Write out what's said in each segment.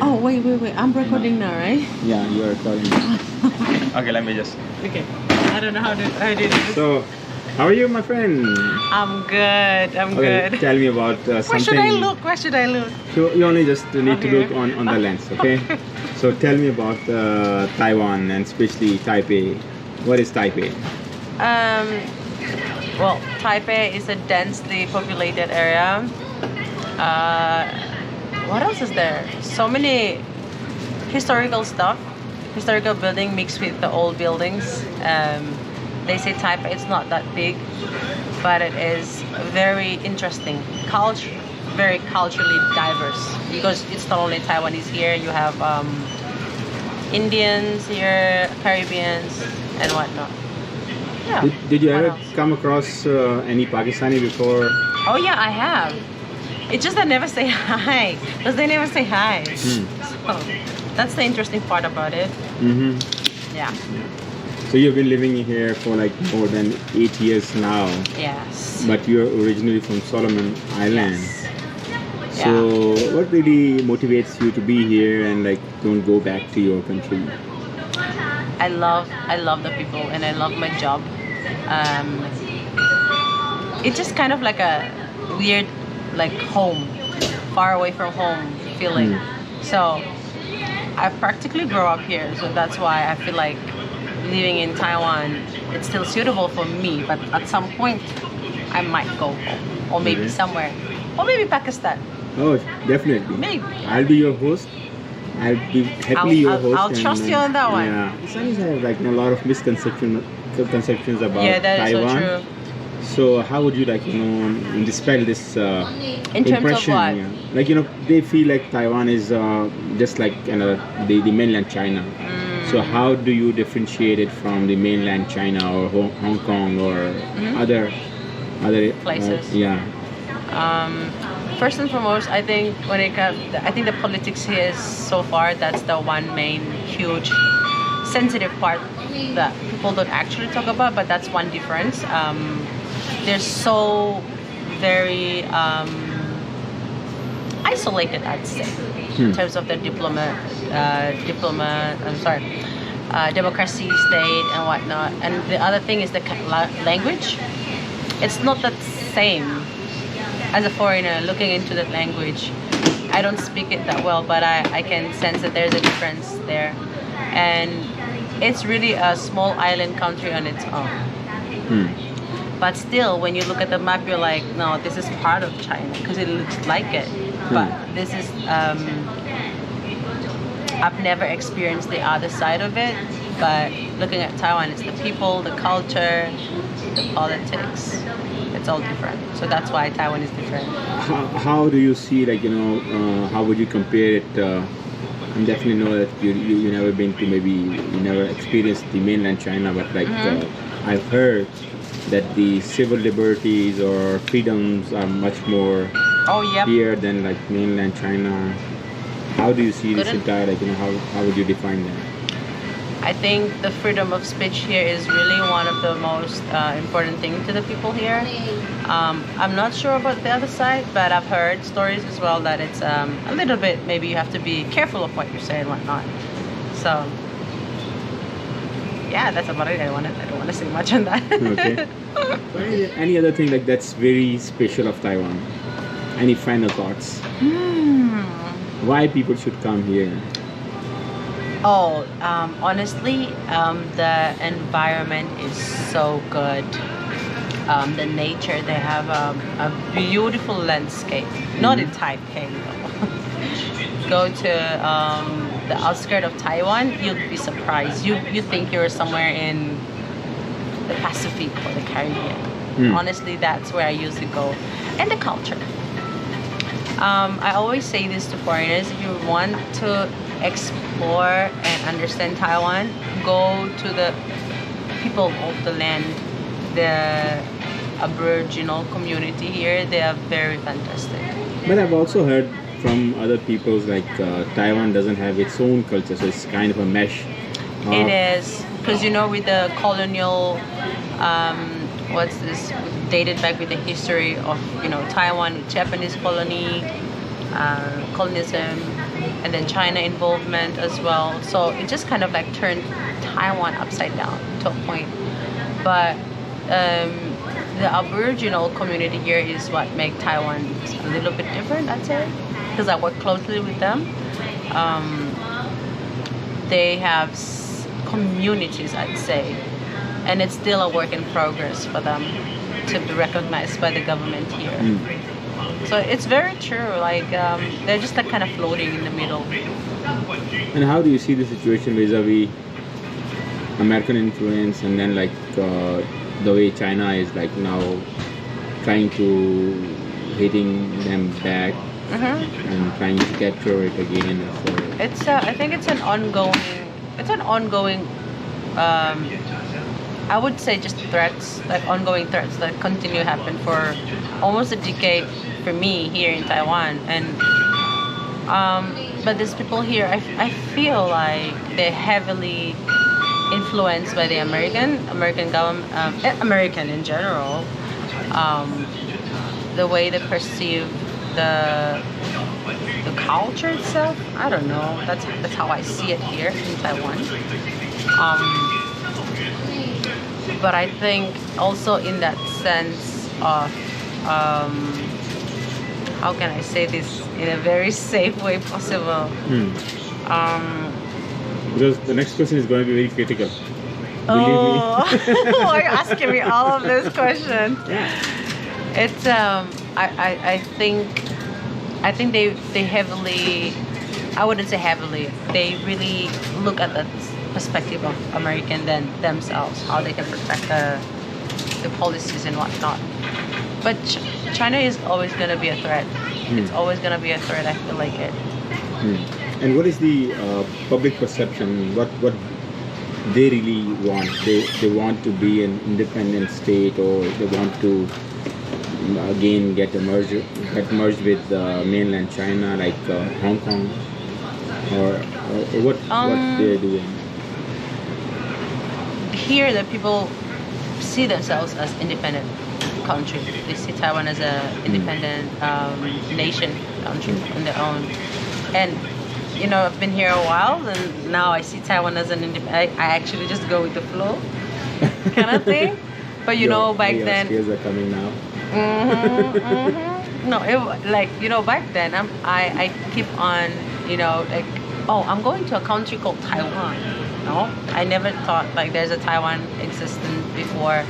Oh, wait. I'm recording now, right? Yeah, you are recording. Okay, let me just. Okay. I don't know how to do this. So, how are you, my friend? I'm good. I'm Okay, good. tell me about Where something. should I look? Where should I look? So you only just need to Okay. look on the lens, okay? So tell me about Taiwan and especially Taipei. What is Taipei? Well, Taipei is a densely populated area. What else is there? So many historical stuff. Historical building mixed with the old buildings. They say Taipei it's not that big, but it is very interesting. Very culturally diverse because it's not only Taiwanese here. You have Indians here, Caribbeans, and whatnot. Yeah. Did you What ever else? come across any Pakistani before? Oh yeah, I have. It's just I never say hi because they never say hi. So that's the interesting part about it. Mm-hmm. Yeah. So you've been living here for like more than 8 years now. Yes. But you're originally from Solomon Islands. Yes. So what really motivates you to be here and like don't go back to your country? I love the people and I love my job. It's just kind of like a weird, like home, far away from home feeling. So I practically grew up here, so that's why I feel like living in Taiwan, it's still suitable for me. But at some point, I might go home, or maybe somewhere, or maybe Pakistan. Oh, definitely. Maybe. I'll be your host. I'll be happily your host. I'll trust you on that one. Yeah. Chinese have like a lot of misconceptions about Yeah, that is so Taiwan. true. So how would you like dispel this In terms of impression? what? Yeah. Like they feel like Taiwan is just like the mainland China. So how do you differentiate it from the mainland China or Hong Kong or other Places. yeah. First and foremost, I think I think the politics here is so far that's the one main huge sensitive part that people don't actually talk about, but that's one difference. They're so very isolated, I'd say, in terms of the democracy state and whatnot. And the other thing is the language. It's not the same. As a foreigner looking into that language, I don't speak it that well, but I can sense that there's a difference there. And it's really a small island country on its own. But still, when you look at the map, you're like, no, this is part of China because it looks like it. But this is, I've never experienced the other side of it. But looking at Taiwan, it's the people, the culture, the politics. It's all different. So that's why Taiwan is different. How do you see, like, how would you compare it? I definitely know that you never been to, maybe you never experienced the mainland China, but like I've heard that the civil liberties or freedoms are much more here than like mainland China. How do you see this entire, like, how would you define that? I think the freedom of speech here is really one of the most important things to the people here. I'm not sure about the other side, but I've heard stories as well that it's a little bit, maybe you have to be careful of what you say and whatnot. So, yeah, that's about it. I don't want to say much on that. Okay. Any other thing like that's very special of Taiwan? Any final thoughts? Why people should come here? Oh, honestly, the environment is so good. The nature, they have a beautiful landscape. Not in Taipei, though. Go to the outskirts of Taiwan, you'll be surprised. You think you're somewhere in the Pacific or the Caribbean. Honestly, that's where I usually go. And the culture. I always say this to foreigners: if you want to explore and understand Taiwan, go to the people of the land, the Aboriginal community here. They are very fantastic. But I've also heard from other peoples like Taiwan doesn't have its own culture, so it's kind of a mesh. It is, because with the colonial, what's this, dated back with the history of Taiwan, Japanese colony, colonialism. and then China involvement as well. So it just kind of like turned Taiwan upside down to a point. But the Aboriginal community here is what make Taiwan a little bit different, I'd say, because I work closely with them. They have communities, I'd say, and it's still a work in progress for them to be recognized by the government here. So it's very true. Like they're just like kind of floating in the middle. And how do you see the situation vis-a-vis American influence, and then like the way China is like now trying to hitting them back and trying to capture it again? So It's I think it's an ongoing I would say just threats, like ongoing threats that continue to happen for almost a decade for me here in Taiwan. And but these people here, I feel like they're heavily influenced by the American government, American in general. The way they perceive the culture itself, I don't know. That's how I see it here in Taiwan. But I think also in that sense of how can I say this in a very safe way possible? Because the next question is going to be very critical. Oh, why are you asking me all of those questions? It's I think they heavily, I wouldn't say heavily, they really look at the perspective of American than themselves, how they can protect the policies and whatnot. But China is always going to be a threat. It's always going to be a threat. I feel like it. And what is the public perception? What they really want? They want to be an independent state, or they want to again get merged with mainland China, like Hong Kong, or what they're doing? Here, the people see themselves as independent country. They see Taiwan as a independent nation, country on their own. And you know, I've been here a while, and now I see Taiwan as an independent. I actually just go with the flow, kind of thing. But you know, back then, skills are coming now. No, back then I keep on, like, oh, I'm going to a country called Taiwan. No, I never thought like there's a Taiwan existent before.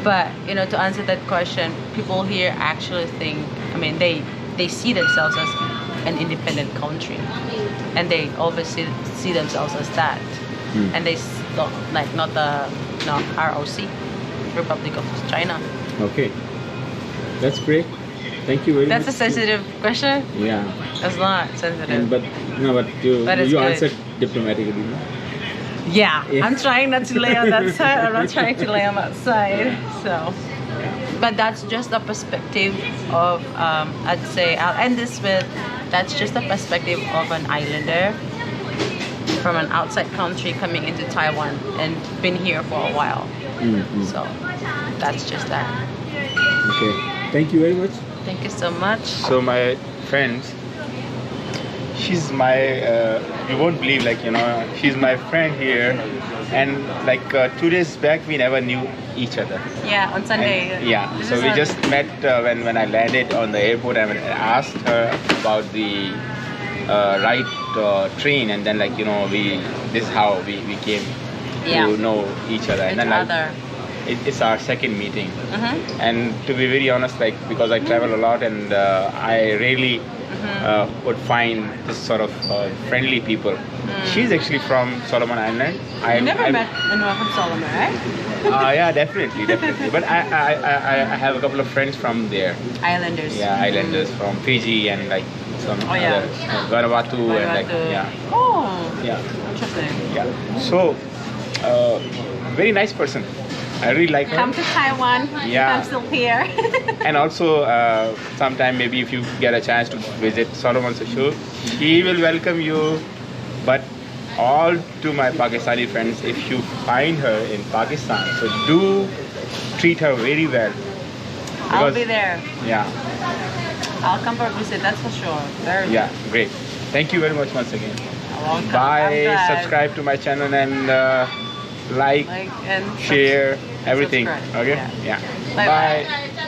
But to answer that question, people here actually think, I mean, they see themselves as an independent country, and they always see themselves as that, and they don't like not the ROC, Republic of China. Okay, that's great. Thank you very much. That's a sensitive question. Yeah, that's not sensitive. But you answered diplomatically. No? Yeah, I'm trying not to lay on that side. I'm not trying to lay on that side. So, but that's just a perspective of, I'd say, I'll end this with, that's just a perspective of an islander from an outside country coming into Taiwan and been here for a while. So, that's just that. Okay, thank you very much. Thank you so much. So my friend, she's my, you won't believe, like, she's my friend here, and like 2 days back we never knew each other. Yeah, on Sunday. And, yeah, so we just met when I landed on the airport, and I asked her about the right train, and then like, this is how we came to know each other. And then it's our second meeting. And to be very honest, like, because I travel a lot, and I really would find this sort of friendly people. She's actually from Solomon Island. I never met anyone from Solomon, right? Yeah, definitely. But I have a couple of friends from there. Islanders. Yeah, islanders from Fiji and like some other Vanuatu and like Oh. Yeah. Interesting. Yeah. So, very nice person. I really like her. Come to Taiwan. Yeah. I'm still here. And also, sometime maybe if you get a chance to visit Solomon's show, he will welcome you. But all to my Pakistani friends, if you find her in Pakistan, so do treat her very well. I'll be there. Yeah. I'll come for a visit, that's for sure. Yeah, great. Thank you very much once again. Welcome. I'm Bye. glad. Subscribe to my channel and like, And share everything. subscribe. Okay? Yeah. Yeah. Bye-bye. Bye.